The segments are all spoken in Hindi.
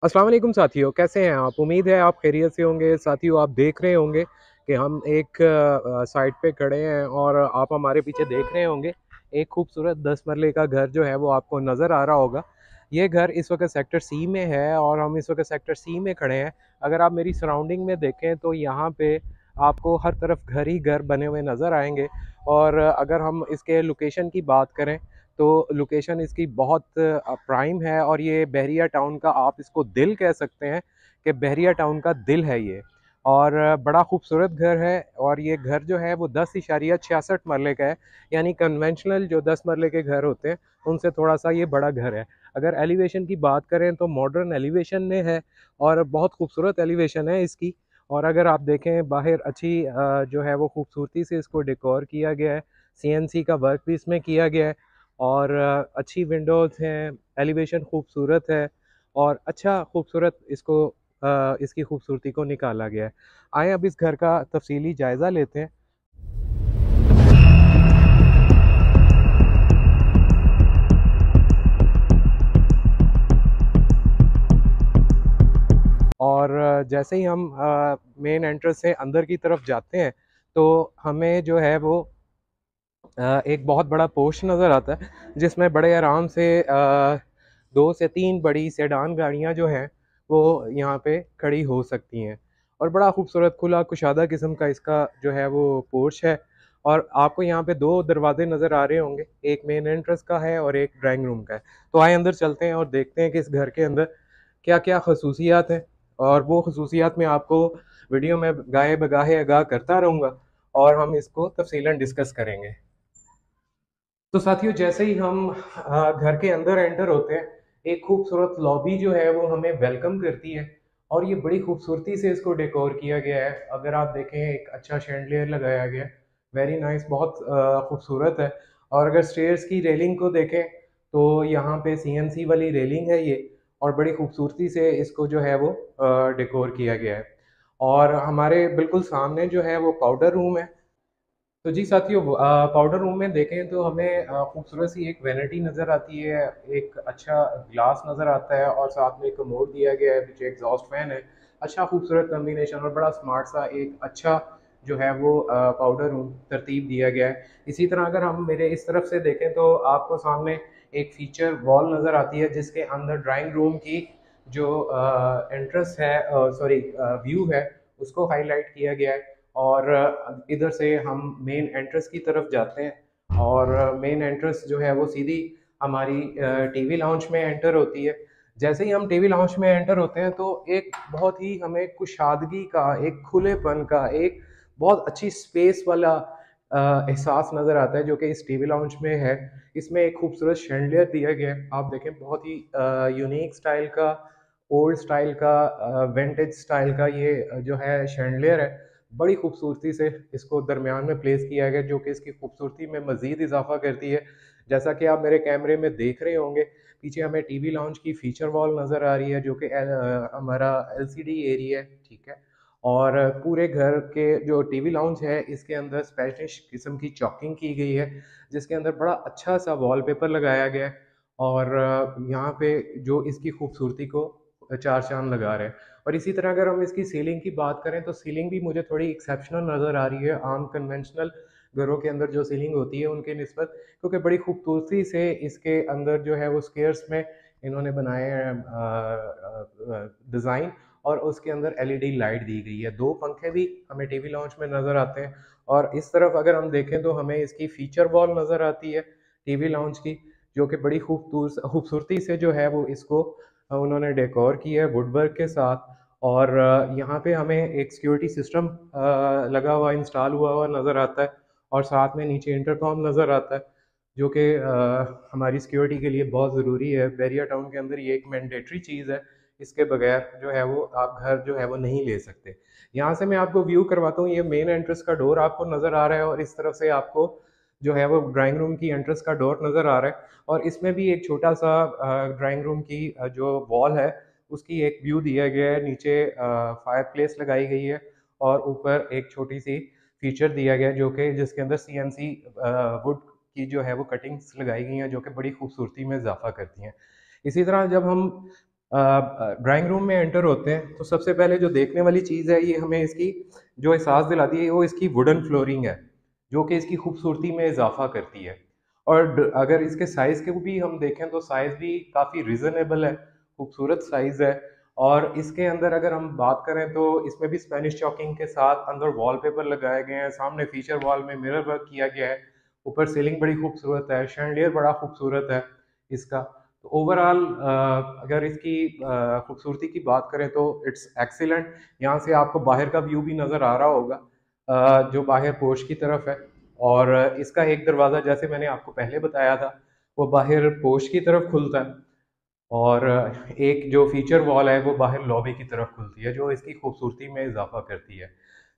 अस्सलाम वालेकुम साथियों, कैसे हैं आप? उम्मीद है आप खैरियत से होंगे। साथियों, आप देख रहे होंगे कि हम एक साइट पे खड़े हैं और आप हमारे पीछे देख रहे होंगे एक खूबसूरत 10 मरले का घर जो है वो आपको नज़र आ रहा होगा। ये घर इस वक्त सेक्टर सी में है और हम इस वक्त सेक्टर सी में खड़े हैं। अगर आप मेरी सराउंडिंग में देखें तो यहाँ पे आपको हर तरफ घर ही घर बने हुए नज़र आएंगे। और अगर हम इसके लोकेशन की बात करें तो लोकेशन इसकी बहुत प्राइम है और ये बहरिया टाउन का आप इसको दिल कह सकते हैं कि बहरिया टाउन का दिल है ये। और बड़ा खूबसूरत घर है और ये घर जो है वो 10.66 मरले का है। यानी कन्वेंशनल जो 10 मरले के घर होते हैं उनसे थोड़ा सा ये बड़ा घर है। अगर एलिवेशन की बात करें तो मॉडर्न एलिवेशन में है और बहुत खूबसूरत एलिवेशन है इसकी। और अगर आप देखें बाहर अच्छी जो है वो खूबसूरती से इसको डेकोर किया गया है। सीएनसी का वर्क भी इसमें किया गया है और अच्छी विंडोज़ हैं, एलिवेशन खूबसूरत है और अच्छा खूबसूरत इसको इसकी खूबसूरती को निकाला गया है। आएँ अब इस घर का तफ़सीली जायज़ा लेते हैं। और जैसे ही हम मेन एंट्रेंस से अंदर की तरफ जाते हैं तो हमें जो है वो एक बहुत बड़ा पोर्श नज़र आता है जिसमें बड़े आराम से 2 से 3 बड़ी सेडान गाड़ियाँ जो हैं वो यहाँ पे खड़ी हो सकती हैं। और बड़ा खूबसूरत खुला कुशादा किस्म का इसका जो है वो पोर्श है। और आपको यहाँ पे 2 दरवाजे नज़र आ रहे होंगे, एक मेन एंट्रेंस का है और एक ड्राइंग रूम का है। तो आए अंदर चलते हैं और देखते हैं कि इस घर के अंदर क्या क्या खसूसियात हैं। और वो खसूसियात मैं आपको वीडियो में गाहे बगाहे आगाह करता रहूँगा और हम इसको तफसीलन डिस्कस करेंगे। तो साथियों, जैसे ही हम घर के अंदर एंटर होते हैं एक खूबसूरत लॉबी जो है वो हमें वेलकम करती है। और ये बड़ी खूबसूरती से इसको डेकोर किया गया है। अगर आप देखें एक अच्छा शैंडलियर लगाया गया है, वेरी नाइस, बहुत खूबसूरत है। और अगर स्टेयर्स की रेलिंग को देखें तो यहाँ पे सीएनसी वाली रेलिंग है ये और बड़ी खूबसूरती से इसको जो है वो डेकोर किया गया है। और हमारे बिल्कुल सामने जो है वो पाउडर रूम है। तो जी साथियों, पाउडर रूम में देखें तो हमें खूबसूरत सी एक वैनिटी नज़र आती है, एक अच्छा ग्लास नज़र आता है और साथ में एक कमोड दिया गया है, पीछे एग्जॉस्ट फैन है। अच्छा खूबसूरत कम्बिनेशन और बड़ा स्मार्ट सा एक अच्छा जो है वो पाउडर रूम तरतीब दिया गया है। इसी तरह अगर हम मेरे इस तरफ से देखें तो आपको सामने एक फीचर वॉल नज़र आती है जिसके अंदर ड्राइंग रूम की जो एंट्रेंस है, सॉरी, व्यू है, उसको हाईलाइट किया गया है। और इधर से हम मेन एंट्रेंस की तरफ जाते हैं और मेन एंट्रेंस जो है वो सीधी हमारी टीवी लाउंज में एंटर होती है। जैसे ही हम टीवी लाउंज में एंटर होते हैं तो एक बहुत ही हमें कुशादगी का, एक खुलेपन का, एक बहुत अच्छी स्पेस वाला एहसास नज़र आता है जो कि इस टीवी लाउंज में है। इसमें एक खूबसूरत शैंडलियर दिया गया है, आप देखें, बहुत ही यूनिक स्टाइल का, ओल्ड स्टाइल का, विंटेज स्टाइल का ये जो है शैंडलियर है। बड़ी खूबसूरती से इसको दरमियान में प्लेस किया गया जो कि इसकी खूबसूरती में मज़ीद इजाफा करती है। जैसा कि आप मेरे कैमरे में देख रहे होंगे, पीछे हमें टीवी लाउंज की फीचर वॉल नज़र आ रही है जो कि हमारा एलसीडी एरिया है, ठीक है। और पूरे घर के जो टीवी लाउंज है इसके अंदर स्पेनिश किस्म की चॉकिंग की गई है जिसके अंदर बड़ा अच्छा सा वॉलपेपर लगाया गया है। और यहाँ पे जो इसकी खूबसूरती को चार चांद लगा रहे हैं। और इसी तरह अगर हम इसकी सीलिंग की बात करें तो सीलिंग भी मुझे थोड़ी एक्सेप्शनल नज़र आ रही है आम कन्वेंशनल घरों के अंदर जो सीलिंग होती है उनके निस्बत, क्योंकि बड़ी खूबसूरती से इसके अंदर जो है वो स्केयर्स में इन्होंने बनाए हैं डिज़ाइन। और उसके अंदर एलईडी लाइट दी गई है, 2 पंखे भी हमें टीवी लॉन्च में नज़र आते हैं। और इस तरफ अगर हम देखें तो हमें इसकी फीचर वॉल नज़र आती है टीवी लॉन्च की, जो कि बड़ी खूबसूरती से जो है वो इसको उन्होंने डेकोर किया है वुडवर्क के साथ। और यहाँ पे हमें एक सिक्योरिटी सिस्टम लगा हुआ, इंस्टॉल हुआ हुआ नज़र आता है। और साथ में नीचे इंटरकॉम नज़र आता है जो कि हमारी सिक्योरिटी के लिए बहुत ज़रूरी है। बैरिया टाउन के अंदर ये एक मैंडेटरी चीज़ है, इसके बगैर जो है वो आप घर जो है वो नहीं ले सकते। यहाँ से मैं आपको व्यू करवाता हूँ, ये मेन एंट्रेंस का डोर आपको नज़र आ रहा है और इस तरफ से आपको जो है वो ड्राइंग रूम की एंट्रेंस का डोर नज़र आ रहा है। और इसमें भी एक छोटा सा ड्राइंग रूम की जो वॉल है उसकी एक व्यू दिया गया है, नीचे फायर प्लेस लगाई गई है और ऊपर एक छोटी सी फीचर दिया गया है जो कि जिसके अंदर सीएनसी वुड की जो है वो कटिंग्स लगाई गई हैं जो कि बड़ी खूबसूरती में इजाफा करती हैं। इसी तरह जब हम ड्राइंग रूम में एंटर होते हैं तो सबसे पहले जो देखने वाली चीज़ है, ये हमें इसकी जो एहसास दिलाती है वो इसकी वुडन फ्लोरिंग है, जो कि इसकी खूबसूरती में इजाफा करती है। और अगर इसके साइज़ के भी हम देखें तो साइज़ भी काफ़ी रिजनेबल है, खूबसूरत साइज़ है। और इसके अंदर अगर हम बात करें तो इसमें भी स्पेनिश चॉकिंग के साथ अंदर वॉलपेपर लगाए गए हैं, सामने फीचर वॉल में मिरर वर्क किया गया है, ऊपर सीलिंग बड़ी खूबसूरत है, शैंडलियर बड़ा खूबसूरत है इसका। तो ओवरऑल अगर इसकी खूबसूरती की बात करें तो इट्स एक्सीलेंट। यहाँ से आपको बाहर का व्यू भी नज़र आ रहा होगा, जो बाहर पोर्च की तरफ है। और इसका एक दरवाज़ा जैसे मैंने आपको पहले बताया था वो बाहर पोर्च की तरफ खुलता है, और एक जो फीचर वॉल है वो बाहर लॉबी की तरफ खुलती है, जो इसकी खूबसूरती में इजाफा करती है।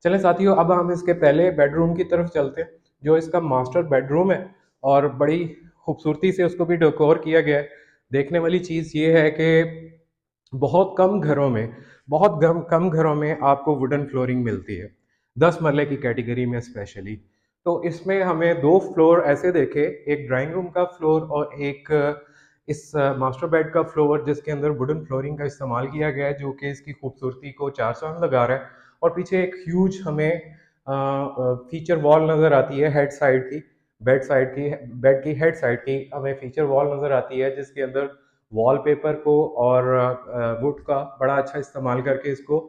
चलें साथियों, अब हम इसके पहले बेडरूम की तरफ चलते हैं, जो इसका मास्टर बेडरूम है, और बड़ी खूबसूरती से उसको भी डेकोर किया गया है। देखने वाली चीज़ ये है कि बहुत कम घरों में, बहुत कम घरों में आपको वुडन फ्लोरिंग मिलती है, 10 मरले की कैटेगरी में स्पेशली। तो इसमें हमें दो फ्लोर ऐसे देखे, एक ड्राइंग रूम का फ्लोर और एक इस मास्टर बेड का फ्लोर, जिसके अंदर वुडन फ्लोरिंग का इस्तेमाल किया गया है, जो कि इसकी खूबसूरती को चार चांद लगा रहा है। और पीछे एक ह्यूज हमें फीचर वॉल नज़र आती है, हेड साइड की, बेड की हेड साइड की हमें फीचर वॉल नज़र आती है, जिसके अंदर वॉलपेपर को और वुड का बड़ा अच्छा इस्तेमाल करके इसको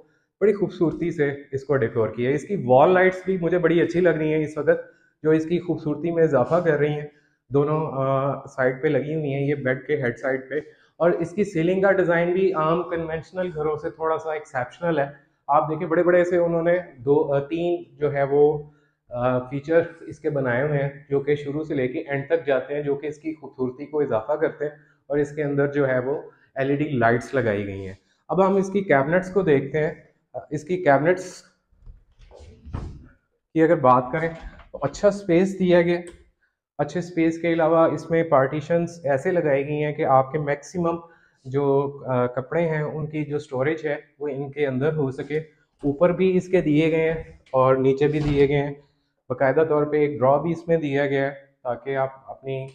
बड़ी खूबसूरती से इसको डेकोर किया है। इसकी वॉल लाइट्स भी मुझे बड़ी अच्छी लग रही हैं इस वक्त, जो इसकी खूबसूरती में इजाफा कर रही हैं। दोनों साइड पे लगी हुई हैं ये बेड के हेड साइड पे। और इसकी सीलिंग का डिज़ाइन भी आम कन्वेंशनल घरों से थोड़ा सा एक्सेप्शनल है। आप देखिए बड़े बड़े से उन्होंने तीन जो है वो फीचर इसके बनाए हुए हैं, जो कि शुरू से लेके एंड तक जाते हैं, जो कि इसकी खूबसूरती को इजाफा करते हैं। और इसके अंदर जो है वो एलईडी लाइट्स लगाई गई हैं। अब हम इसकी कैबिनेट्स को देखते हैं। इसकी कैबिनेट्स की अगर बात करें तो अच्छा स्पेस दिया गया। अच्छे स्पेस के अलावा इसमें पार्टीशंस ऐसे लगाई गई हैं कि आपके मैक्सिमम जो कपड़े हैं उनकी जो स्टोरेज है वो इनके अंदर हो सके। ऊपर भी इसके दिए गए हैं और नीचे भी दिए गए हैं। बाकायदा तौर पे एक ड्रॉ भी इसमें दिया गया है, ताकि आप अपनी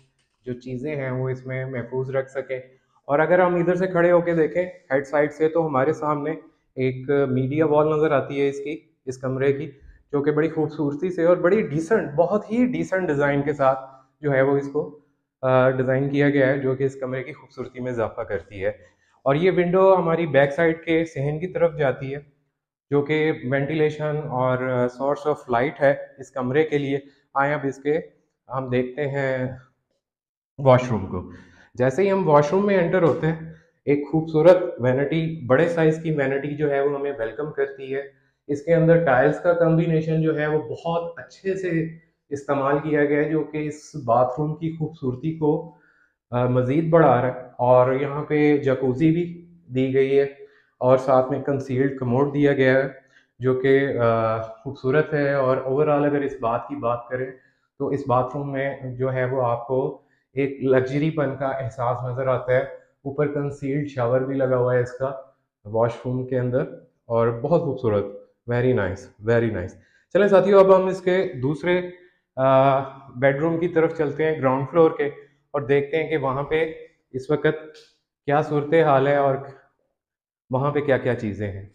जो चीज़ें हैं वो इसमें महफूज रख सकें। और अगर हम इधर से खड़े होकर देखें हेड साइड से, तो हमारे सामने एक मीडिया वॉल नज़र आती है इसकी, इस कमरे की, जो कि बड़ी खूबसूरती से और बड़ी डिसेंट, बहुत ही डिसेंट डिज़ाइन के साथ जो है वो इसको डिज़ाइन किया गया है, जो कि इस कमरे की खूबसूरती में इजाफा करती है। और ये विंडो हमारी बैक साइड के सहन की तरफ जाती है, जो कि वेंटिलेशन और सोर्स ऑफ लाइट है इस कमरे के लिए। आए अब इसके हम देखते हैं वॉशरूम को। जैसे ही हम वॉशरूम में एंटर होते हैं, एक खूबसूरत वैनिटी, बड़े साइज की वैनिटी जो है वो हमें वेलकम करती है। इसके अंदर टाइल्स का कॉम्बिनेशन जो है वो बहुत अच्छे से इस्तेमाल किया गया है, जो कि इस बाथरूम की खूबसूरती को मज़ीद बढ़ा रहा है। और यहाँ पे जकूज़ी भी दी गई है, और साथ में कंसील्ड कमोड दिया गया है, जो कि खूबसूरत है। और ओवरऑल अगर इस बात की बात करें तो इस बाथरूम में जो है वो आपको एक लग्जरीपन का एहसास नज़र आता है। ऊपर कंसील्ड शावर भी लगा हुआ है इसका वॉशरूम के अंदर, और बहुत खूबसूरत, वेरी नाइस, वेरी नाइस। चलें साथियों, अब हम इसके दूसरे बेडरूम की तरफ चलते हैं, ग्राउंड फ्लोर के, और देखते हैं कि वहाँ पे इस वक्त क्या सूरत हाल है और वहाँ पे क्या क्या चीज़ें हैं।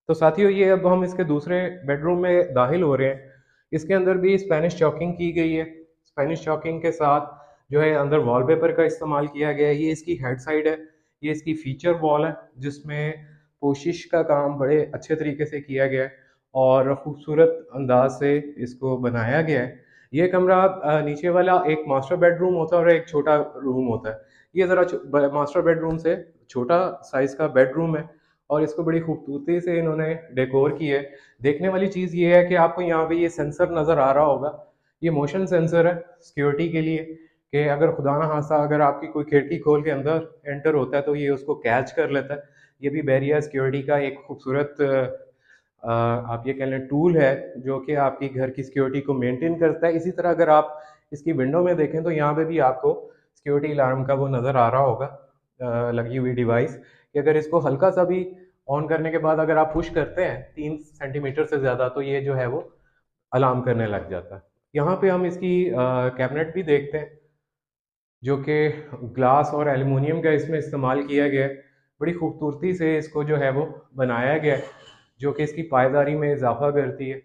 तो साथियों, ये अब हम इसके दूसरे बेडरूम में दाखिल हो रहे हैं। इसके अंदर भी स्पेनिश चॉकिंग की गई है। स्पेनिश चॉकिंग के साथ जो है अंदर वॉलपेपर का इस्तेमाल किया गया है। ये इसकी हेड साइड है, ये इसकी फीचर वॉल है, जिसमें पोशिश का काम बड़े अच्छे तरीके से किया गया है और खूबसूरत अंदाज से इसको बनाया गया है। ये कमरा नीचे वाला एक मास्टर बेडरूम होता है और एक छोटा रूम होता है। ये ज़रा मास्टर बेडरूम से छोटा साइज़ का बेडरूम है, और इसको बड़ी खूबसूरती से इन्होंने डेकोर की है। देखने वाली चीज़ ये है कि आपको यहाँ पे ये सेंसर नज़र आ रहा होगा, ये मोशन सेंसर है सिक्योरिटी के लिए, कि अगर खुदा ना खास्ता अगर आपकी कोई खिड़की खोल के अंदर एंटर होता है तो ये उसको कैच कर लेता है। ये भी बैरियर सिक्योरिटी का एक खूबसूरत आप ये कह लें टूल है, जो कि आपकी घर की सिक्योरिटी को मेनटेन करता है। इसी तरह अगर आप इसकी विंडो में देखें तो यहाँ पे भी आपको सिक्योरिटी अलार्म का वो नज़र आ रहा होगा, लगी हुई डिवाइस, कि अगर इसको हल्का सा भी ऑन करने के बाद अगर आप पुश करते हैं 3 सेंटीमीटर से ज़्यादा, तो ये जो है वो अलार्म करने लग जाता है। यहाँ पे हम इसकी कैबिनेट भी देखते हैं। जो कि ग्लास और एल्युमिनियम का इसमें इस्तेमाल किया गया है। बड़ी खूबसूरती से इसको जो है वो बनाया गया है, जो कि इसकी पायदारी में इजाफा करती है।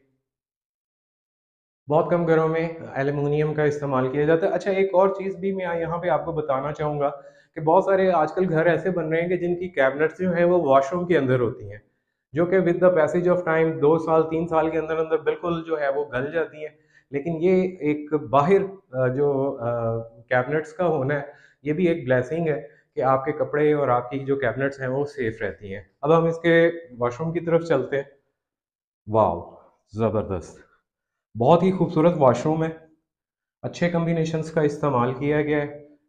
बहुत कम घरों में एल्युमिनियम का इस्तेमाल किया जाता है। अच्छा, एक और चीज़ भी मैं यहाँ पे आपको बताना चाहूँगा कि बहुत सारे आजकल घर ऐसे बन रहे हैं कि जिनकी कैबिनेट्स जो हैं वो वॉशरूम के अंदर होती हैं, जो कि with the passage of time 2 साल 3 साल के अंदर अंदर बिल्कुल जो है वो गल जाती हैं। लेकिन ये एक बाहर जो कैबिनेट्स का होना है, ये भी एक ब्लेसिंग है कि आपके कपड़े और आपकी जो कैबिनेट्स हैं वो सेफ रहती हैं। अब हम इसके वॉशरूम की तरफ चलते हैं। वाह, ज़बरदस्त! बहुत ही खूबसूरत वॉशरूम है। अच्छे कम्बिनेशंस का इस्तेमाल किया गया है।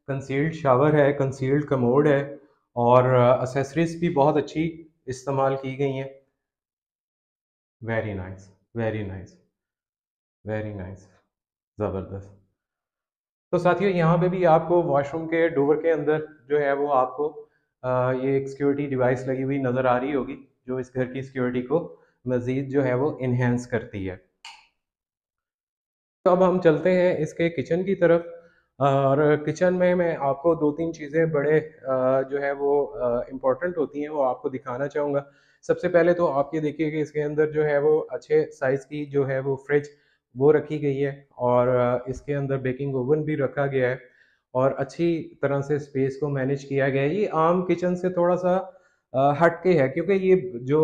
कंसील्ड शावर है, कंसील्ड कमोड है, और एसेसरीज भी बहुत अच्छी इस्तेमाल की गई हैं। Very nice, very nice, very nice, ज़बरदस्त। तो साथियों, यहाँ पे भी आपको वॉशरूम के डोर के अंदर जो है वो आपको ये एक सिक्योरिटी डिवाइस लगी हुई नज़र आ रही होगी, जो इस घर की सिक्योरिटी को मज़ीद जो है वो इन्हेंस करती है। तो अब हम चलते हैं इसके किचन की तरफ, और किचन में मैं आपको दो तीन चीज़ें बड़े जो है वो इम्पोर्टेंट होती हैं वो आपको दिखाना चाहूँगा। सबसे पहले तो आप ये देखिए कि इसके अंदर जो है वो अच्छे साइज़ की जो है वो फ्रिज वो रखी गई है, और इसके अंदर बेकिंग ओवन भी रखा गया है, और अच्छी तरह से स्पेस को मैनेज किया गया है। ये आम किचन से थोड़ा सा हट के है, क्योंकि ये जो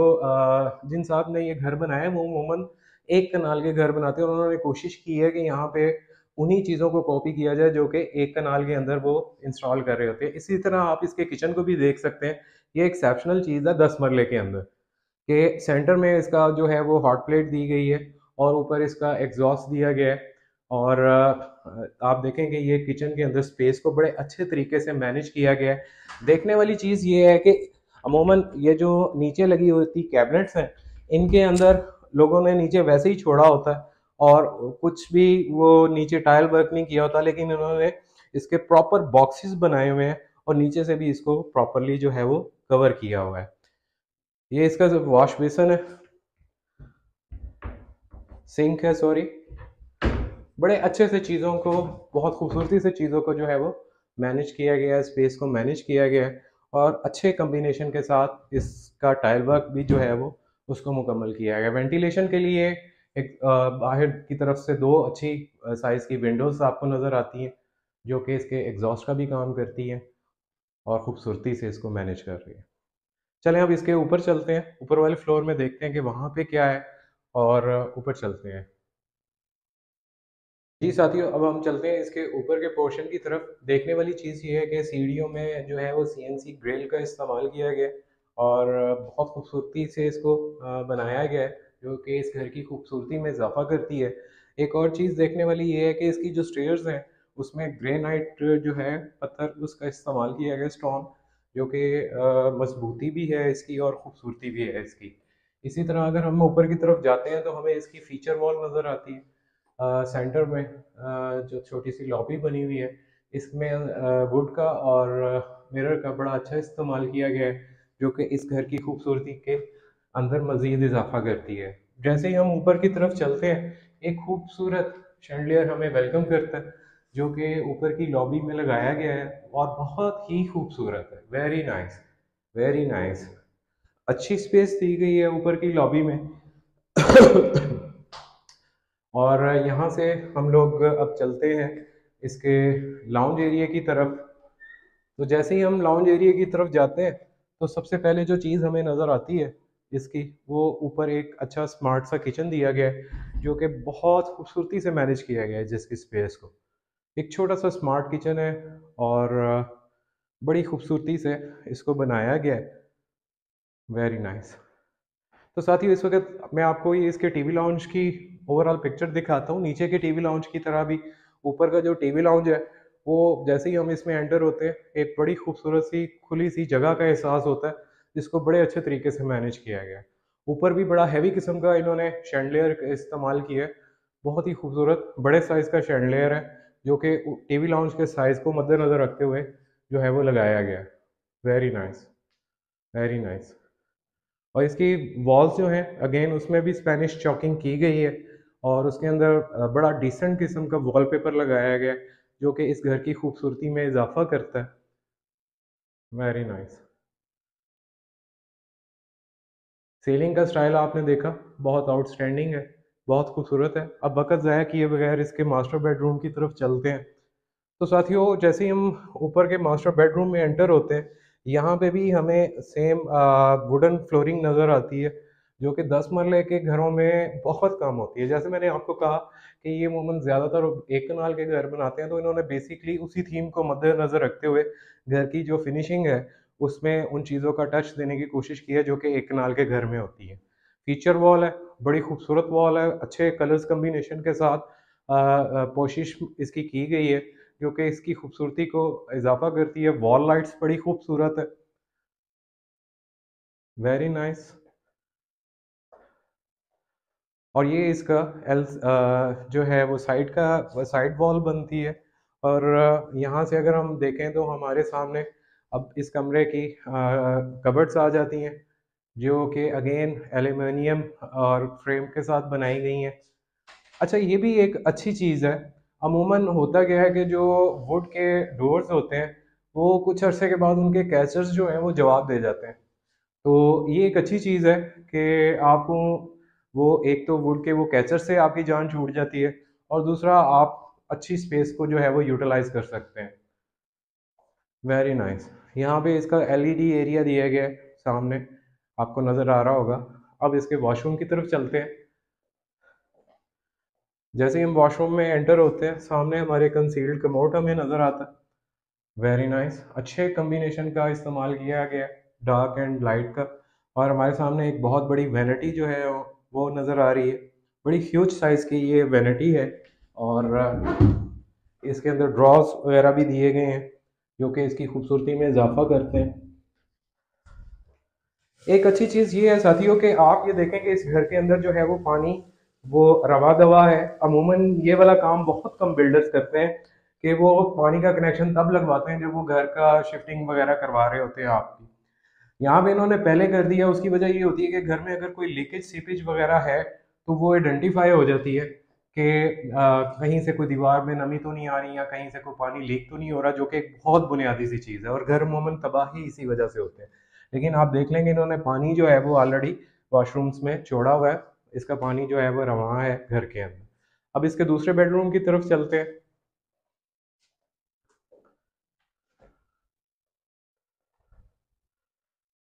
जिन साहब ने ये घर बनाया है वो अमूमन एक कनाल के घर बनाते हैं, और उन्होंने कोशिश की है कि यहाँ पे उन्हीं चीज़ों को कॉपी किया जाए जो कि एक कनाल के अंदर वो इंस्टॉल कर रहे होते हैं। इसी तरह आप इसके किचन को भी देख सकते हैं। ये एक्सेप्शनल चीज़ है 10 मरले के अंदर, के सेंटर में इसका जो है वो हॉट प्लेट दी गई है, और ऊपर इसका एग्जॉस्ट दिया गया है। और आप देखें कि ये किचन के अंदर स्पेस को बड़े अच्छे तरीके से मैनेज किया गया है। देखने वाली चीज़ ये है कि अमूमन ये जो नीचे लगी होती कैबिनेट्स हैं, इनके अंदर लोगों ने नीचे वैसे ही छोड़ा होता है, और कुछ भी वो नीचे टाइल वर्क नहीं किया होता, लेकिन इन्होंने इसके प्रॉपर बॉक्सेस बनाए हुए हैं, और नीचे से भी इसको प्रॉपरली जो है वो कवर किया हुआ है। ये इसका जो वॉश बेसन है, सिंक है सॉरी, बड़े अच्छे से चीज़ों को, बहुत खूबसूरती से चीज़ों को जो है वो मैनेज किया गया है, स्पेस को मैनेज किया गया है, और अच्छे कम्बिनेशन के साथ इसका टाइल वर्क भी जो है वो उसको मुकम्मल किया गया। वेंटिलेशन के लिए एक बाहर की तरफ से दो अच्छी साइज़ की विंडोज़ आपको नज़र आती हैं, जो कि इसके एग्जॉस्ट का भी काम करती हैं, और ख़ूबसूरती से इसको मैनेज कर रही है। चलें अब इसके ऊपर चलते हैं, ऊपर वाले फ्लोर में देखते हैं कि वहाँ पे क्या है, और ऊपर चलते हैं। जी साथियों, अब हम चलते हैं इसके ऊपर के पोर्शन की तरफ। देखने वाली चीज़ ये है कि सीढ़ियों में जो है वो सीएनसी ग्रिल का इस्तेमाल किया गया है, और बहुत खूबसूरती से इसको बनाया गया है, जो कि इस घर की खूबसूरती में इजाफा करती है। एक और चीज़ देखने वाली ये है कि इसकी जो स्टेयर्स हैं उसमें ग्रेनाइट जो है पत्थर उसका इस्तेमाल किया गया, स्टोन, जो कि मजबूती भी है इसकी और खूबसूरती भी है इसकी। इसी तरह अगर हम ऊपर की तरफ जाते हैं तो हमें इसकी फीचर वॉल नज़र आती है। सेंटर में जो छोटी सी लॉबी बनी हुई है, इसमें वुड का और मिरर का बड़ा अच्छा इस्तेमाल किया गया है, जो कि इस घर की खूबसूरती के अंदर मज़ीद इजाफा करती है। जैसे ही हम ऊपर की तरफ चलते हैं, एक खूबसूरत शैंडलियर हमें वेलकम करता है, जो कि ऊपर की लॉबी में लगाया गया है, और बहुत ही खूबसूरत है। Very nice, very nice. अच्छी स्पेस दी गई है ऊपर की लॉबी में। और यहाँ से हम लोग अब चलते हैं इसके लाउंज एरिया की तरफ। तो जैसे ही हम लाउंज एरिया की तरफ जाते हैं, तो सबसे पहले जो चीज़ हमें नज़र आती है इसकी, वो ऊपर एक अच्छा स्मार्ट सा किचन दिया गया है, जो कि बहुत खूबसूरती से मैनेज किया गया है जिसकी स्पेस को। एक छोटा सा स्मार्ट किचन है, और बड़ी खूबसूरती से इसको बनाया गया है। Very nice. तो साथियों, इस वक्त मैं आपको ये इसके टीवी लाउंज की ओवरऑल पिक्चर दिखाता हूँ। नीचे के टीवी लाउंज की तरह भी ऊपर का जो टीवी लाउंज है, वो जैसे ही हम इसमें एंटर होते हैं, एक बड़ी खूबसूरत सी खुली सी जगह का एहसास होता है, जिसको बड़े अच्छे तरीके से मैनेज किया गया है। ऊपर भी बड़ा हैवी किस्म का इन्होंने शैंडलियर इस्तेमाल किया है। बहुत ही खूबसूरत बड़े साइज़ का शैंडलियर है, जो कि टीवी लाउंज के साइज़ को मद्देनज़र रखते हुए जो है वो लगाया गया है। Very nice, very nice. और इसकी वॉल्स जो हैं अगेन उसमें भी स्पेनिश चॉकिंग की गई है, और उसके अंदर बड़ा डिसेंट किस्म का वॉलपेपर लगाया गया है, जो कि इस घर की खूबसूरती में इजाफा करता है। Very nice. सीलिंग का स्टाइल आपने देखा, बहुत आउटस्टैंडिंग है, बहुत खूबसूरत है। अब वक्त ज़ाया किए बगैर इसके मास्टर बेडरूम की तरफ चलते हैं। तो साथियों, जैसे ही हम ऊपर के मास्टर बेडरूम में एंटर होते हैं, यहाँ पे भी हमें सेम वुडन फ्लोरिंग नज़र आती है, जो कि 10 मरले के घरों में बहुत कम होती है। जैसे मैंने आपको कहा कि ये अमूमन ज़्यादातर एक कनाल के घर बनाते हैं, तो इन्होंने बेसिकली उसी थीम को मद्देनज़र रखते हुए घर की जो फिनिशिंग है उसमें उन चीज़ों का टच देने की कोशिश की है जो कि एक कनाल के घर में होती है। फीचर वॉल है, बड़ी खूबसूरत वॉल है, अच्छे कलर्स कम्बिनेशन के साथ पोशिश इसकी की गई है, जो कि इसकी खूबसूरती को इजाफा करती है। वॉल लाइट्स बड़ी खूबसूरत है। Very nice. और ये इसका जो है वो साइड वॉल बनती है। और यहाँ से अगर हम देखें तो हमारे सामने अब इस कमरे की कबर्ड्स आ जाती हैं, जो कि अगेन एल्यूमिनियम और फ्रेम के साथ बनाई गई हैं। अच्छा, ये भी एक अच्छी चीज़ है। अमूमन होता क्या है कि जो वुड के डोर्स होते हैं वो कुछ अरसे के बाद उनके कैचर्स जो हैं वो जवाब दे जाते हैं। तो ये एक अच्छी चीज़ है कि आपको वो एक तो वुड के वो कैचर से आपकी जान छूट जाती है, और दूसरा आप अच्छी स्पेस को जो है वो यूटिलाइज कर सकते हैं। Very nice. यहाँ पे इसका एलईडी एरिया दिया गया है सामने, आपको नज़र आ रहा होगा। अब इसके वॉशरूम की तरफ चलते हैं। जैसे ही हम वॉशरूम में एंटर होते हैं, सामने हमारे कंसील्ड कमोड हमें नज़र आता है। Very nice. अच्छे कम्बिनेशन का इस्तेमाल किया गया है, डार्क एंड लाइट का। और हमारे सामने एक बहुत बड़ी वैनिटी जो है वो नज़र आ रही है। बड़ी ह्यूज साइज़ की ये वैनिटी है, और इसके अंदर ड्रॉज वगैरह भी दिए गए हैं जो कि इसकी खूबसूरती में इजाफा करते हैं। एक अच्छी चीज़ ये है साथियों कि आप ये देखें कि इस घर के अंदर जो है वो पानी वो रवा दवा है। अमूमन ये वाला काम बहुत कम बिल्डर्स करते हैं कि वो पानी का कनेक्शन तब लगवाते हैं जब वो घर का शिफ्टिंग वगैरह करवा रहे होते हैं आपकी। यहाँ पे इन्होंने पहले कर दिया। उसकी वजह ये होती है कि घर में अगर कोई लीकेज सीपेज वगैरह है तो वो आइडेंटिफाई हो जाती है कि कहीं से कोई दीवार में नमी तो नहीं आ रही, या कहीं से कोई पानी लीक तो नहीं हो रहा, जो कि एक बहुत बुनियादी सी चीज़ है। और घर अमूमन तबाह ही इसी वजह से होते हैं। लेकिन आप देख लेंगे इन्होंने पानी जो है वो ऑलरेडी वॉशरूम्स में छोड़ा हुआ है। इसका पानी जो है वो रवां है घर के अंदर। अब इसके दूसरे बेडरूम की तरफ चलते हैं।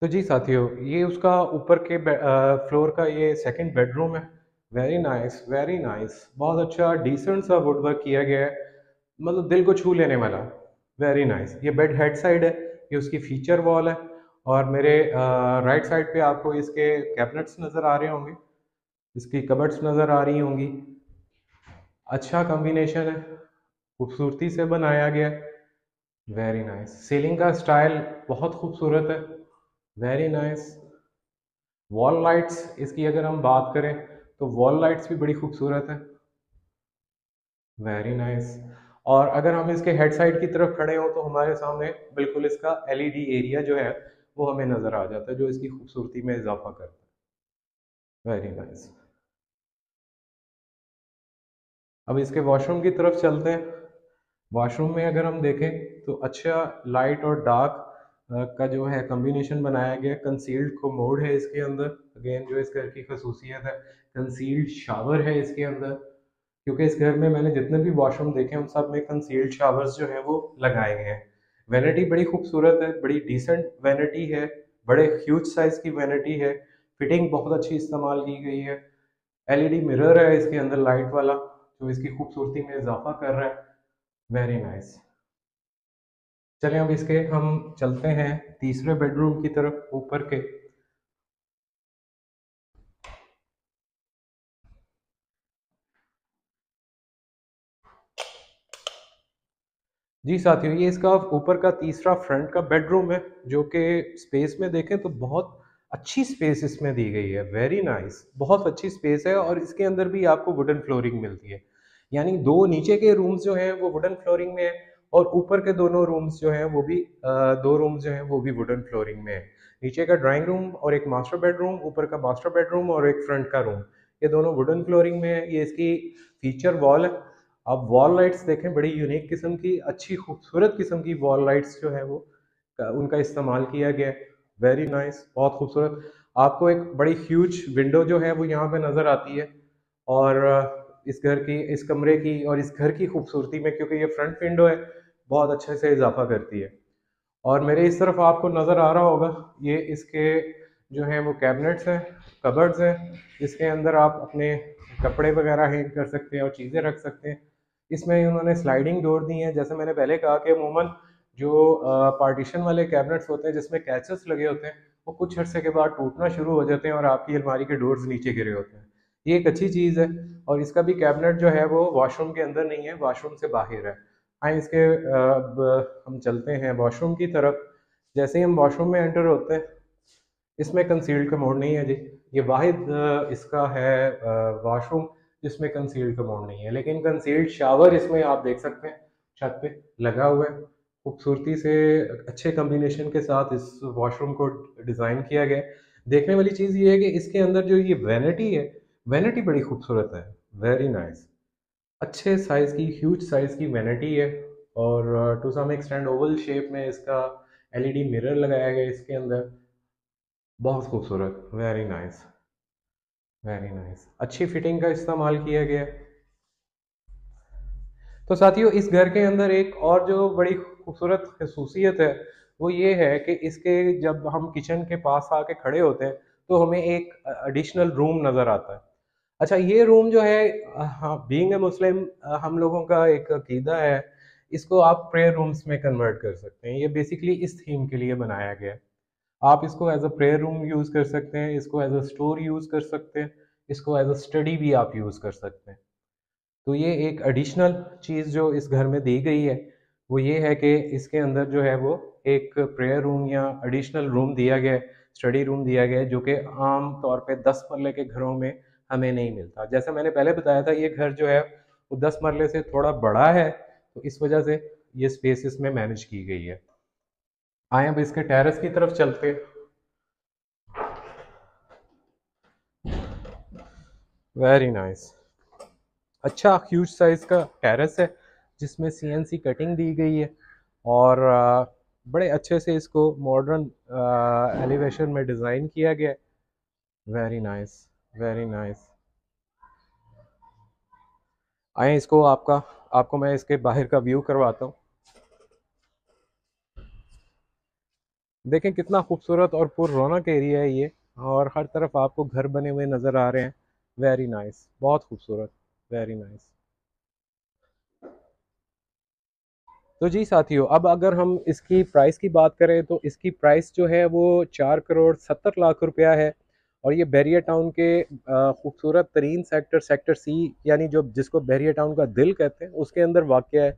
तो जी साथियों, ये उसका ऊपर के फ्लोर का ये सेकंड बेडरूम है। Very nice, very nice. बहुत अच्छा डिसेंट सा वुड वर्क किया गया है, मतलब दिल को छू लेने वाला। Very nice. ये बेड हेड साइड है, ये उसकी फीचर वॉल है। और मेरे राइट साइड पे आपको इसके कैबिनेट्स नज़र आ रहे होंगे, इसकी कबर्ड्स नज़र आ रही होंगी। अच्छा कॉम्बिनेशन है, खूबसूरती से बनाया गया है। Very nice. सीलिंग का स्टाइल बहुत खूबसूरत है। Very nice. वॉल लाइट्स इसकी अगर हम बात करें तो वॉल लाइट्स भी बड़ी खूबसूरत है। Very nice. और अगर हम इसके हेड साइड की तरफ खड़े हों तो हमारे सामने बिल्कुल इसका एलईडी एरिया जो है वो हमें नज़र आ जाता है, जो इसकी खूबसूरती में इजाफा करता है। Very nice. अब इसके वॉशरूम की तरफ चलते हैं। वॉशरूम में अगर हम देखें तो अच्छा लाइट और डार्क का जो है कॉम्बिनेशन बनाया गया। कंसील्ड कोमोड है इसके अंदर, अगेन जो इस घर की खसूसियत है। कंसील्ड शावर है इसके अंदर, क्योंकि इस घर में मैंने जितने भी वॉशरूम देखे हैं उन सब में कंसील्ड शावर्स जो हैं वो लगाए गए हैं। वैनिटी बड़ी खूबसूरत है, बड़ी डिसेंट वैनिटी है, बड़े ह्यूज साइज की वैनिटी है। फिटिंग बहुत अच्छी इस्तेमाल की गई है। एलईडी मिरर है इसके अंदर लाइट वाला, जो इसकी खूबसूरती में इजाफा कर रहा है। Very nice. चलें अब इसके हम चलते हैं तीसरे बेडरूम की तरफ ऊपर के। जी साथियों, ये इसका ऊपर का तीसरा फ्रंट का बेडरूम है, जो कि स्पेस में देखें तो बहुत अच्छी स्पेस इसमें दी गई है। वेरी नाइस, बहुत अच्छी स्पेस है। और इसके अंदर भी आपको वुडन फ्लोरिंग मिलती है, यानी दो नीचे के रूम्स जो हैं वो वुडन फ्लोरिंग में है, और ऊपर के दोनों रूम्स जो हैं वो भी दो रूम्स जो हैं वो भी वुडन फ्लोरिंग में है। नीचे का ड्राइंग रूम और एक मास्टर बेडरूम, ऊपर का मास्टर बेडरूम और एक फ्रंट का रूम, ये दोनों वुडन फ्लोरिंग में है। ये इसकी फीचर वॉल है। आप वॉल लाइट्स देखें, बड़ी यूनिक किस्म की, अच्छी खूबसूरत किस्म की वॉल लाइट्स जो है वो उनका इस्तेमाल किया गया है। वेरी नाइस, बहुत खूबसूरत। आपको एक बड़ी ह्यूज विंडो जो है वो यहाँ पे नज़र आती है, और इस घर की, इस कमरे की और इस घर की खूबसूरती में, क्योंकि ये फ्रंट विंडो है, बहुत अच्छे से इजाफा करती है। और मेरे इस तरफ आपको नज़र आ रहा होगा, ये इसके जो हैं वो कैबिनेट्स हैं, कबर्ड्स हैं। इसके अंदर आप अपने कपड़े वगैरह हैंग कर सकते हैं और चीज़ें रख सकते हैं। इसमें उन्होंने स्लाइडिंग डोर दी हैं। जैसे मैंने पहले कहा कि अमूमन जो पार्टीशन वाले कैबिनेट्स होते हैं जिसमें कैचेस लगे होते हैं, वो कुछ अर्से के बाद टूटना शुरू हो जाते हैं और आपकी अलमारी के डोर्स नीचे गिरे होते हैं। ये एक अच्छी चीज़ है। और इसका भी कैबिनेट जो है वो वॉशरूम के अंदर नहीं है, वॉशरूम से बाहर है। आए इसके अब हम चलते हैं वॉशरूम की तरफ। जैसे ही हम वॉशरूम में एंटर होते हैं, इसमें कंसील्ड कमोड नहीं है जी। ये वाहिद इसका है वॉशरूम जिसमें कंसील्ड कमोड नहीं है, लेकिन कंसील्ड शावर इसमें आप देख सकते हैं छत पे लगा हुआ है। खूबसूरती से अच्छे कम्बिनेशन के साथ इस वॉशरूम को डिज़ाइन किया गया है। देखने वाली चीज़ ये है कि इसके अंदर जो ये वैनिटी है, वैनिटी बड़ी खूबसूरत है। वेरी नाइस, अच्छे साइज़ की, ह्यूज साइज़ की वैनिटी है। और to some extend oval shape में इसका एलईडी मिरर लगाया गया है इसके अंदर। बहुत खूबसूरत, वेरी नाइस, वेरी नाइस, अच्छी फिटिंग का इस्तेमाल किया गया है। तो साथियों, इस घर के अंदर एक और जो बड़ी खूबसूरत खसूसियत है वो ये है कि इसके जब हम किचन के पास आके खड़े होते हैं तो हमें एक एडिशनल रूम नज़र आता है। अच्छा, ये रूम जो है, हाँ, बीइंग ए मुस्लिम हम लोगों का एक अकीदा है, इसको आप प्रेयर रूम्स में कन्वर्ट कर सकते हैं। ये बेसिकली इस थीम के लिए बनाया गया है। आप इसको as a prayer room use कर सकते हैं, इसको एज अ स्टोर यूज़ कर सकते हैं, इसको एज अ स्टडी भी आप यूज़ कर सकते हैं। तो ये एक एडिशनल चीज़ जो इस घर में दी गई है वो ये है कि इसके अंदर जो है वो एक प्रेयर रूम या एडिशनल रूम दिया गया है, स्टडी रूम दिया गया है, जो कि आम तौर पे 10 मरले के घरों में हमें नहीं मिलता। जैसा मैंने पहले बताया था, ये घर जो है वो 10 मरले से थोड़ा बड़ा है, तो इस वजह से ये स्पेस इसमें मैनेज की गई है। आए अब इसके टेरेस की तरफ चलते हैं। वेरी नाइस, अच्छा ह्यूज साइज का टेरेस है जिसमें सीएनसी कटिंग दी गई है, और बड़े अच्छे से इसको मॉडर्न एलिवेशन में डिज़ाइन किया गया है। Very nice, very nice. आए इसको आपको मैं इसके बाहर का व्यू करवाता हूँ। देखें कितना खूबसूरत और पुररौनक एरिया है ये, और हर तरफ आपको घर बने हुए नज़र आ रहे हैं। वेरी नाइस, बहुत खूबसूरत, वेरी नाइस। तो जी साथियों, अब अगर हम इसकी प्राइस की बात करें तो इसकी प्राइस जो है वो 4 करोड़ 70 लाख रुपया है। और ये बैरियर टाउन के खूबसूरत तरीन सेक्टर, सेक्टर सी, यानी जो जिसको बैरियर टाउन का दिल कहते हैं, उसके अंदर वाक़ है।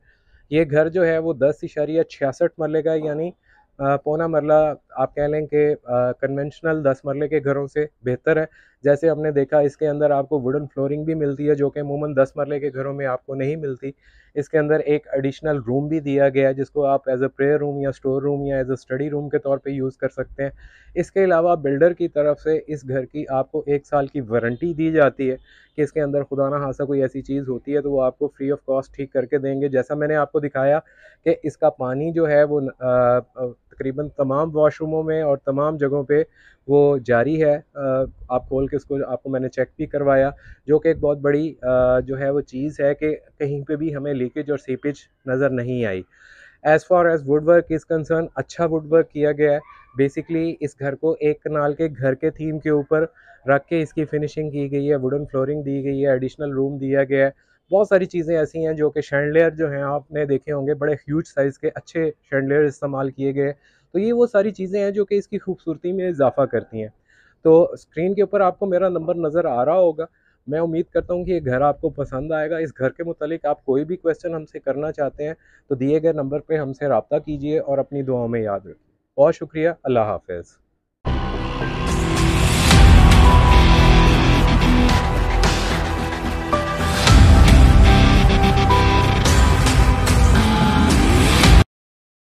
ये घर जो है वो 10.66 मरले का है, यानी पौना मरला आप कह लें कि कन्वेंशनल 10 मरले के घरों से बेहतर है। जैसे हमने देखा, इसके अंदर आपको वुडन फ्लोरिंग भी मिलती है, जो कि अमूमन 10 मरले के घरों में आपको नहीं मिलती। इसके अंदर एक एडिशनल रूम भी दिया गया है जिसको आप एज अ प्रेयर रूम या स्टोर रूम या एज अ स्टडी रूम के तौर पे यूज़ कर सकते हैं। इसके अलावा बिल्डर की तरफ से इस घर की आपको 1 साल की वारंटी दी जाती है कि इसके अंदर खुदा ना खास्ता कोई ऐसी चीज़ होती है तो वो आपको फ्री ऑफ कॉस्ट ठीक करके देंगे। जैसा मैंने आपको दिखाया कि इसका पानी जो है वो तकरीबन तमाम वॉशरूमों में और तमाम जगहों पे वो जारी है। आप खोल के उसको, आपको मैंने चेक भी करवाया, जो कि एक बहुत बड़ी जो है वो चीज़ है कि कहीं पे भी हमें लीकेज और सीपेज नज़र नहीं आई। As far as wood work is concerned, अच्छा वुड वर्क किया गया है। बेसिकली इस घर को एक कनाल के घर के थीम के ऊपर रख के इसकी फिनिशिंग की गई है, वुडन फ्लोरिंग दी गई है, एडिशनल रूम दिया गया है। बहुत सारी चीज़ें ऐसी हैं जो कि शैंडलियर जो हैं आपने देखे होंगे, बड़े ह्यूज साइज़ के अच्छे शैंडलियर इस्तेमाल किए गए। तो ये वो सारी चीज़ें हैं जो कि इसकी खूबसूरती में इजाफा करती हैं। तो स्क्रीन के ऊपर आपको मेरा नंबर नज़र आ रहा होगा। मैं उम्मीद करता हूँ कि ये घर आपको पसंद आएगा। इस घर के मुतालिक आप कोई भी क्वेश्चन हमसे करना चाहते हैं तो दिए गए नंबर पे हमसे रब्ता कीजिए और अपनी दुआओं में याद रखिए। बहुत शुक्रिया, अल्लाह हाफ़िज़।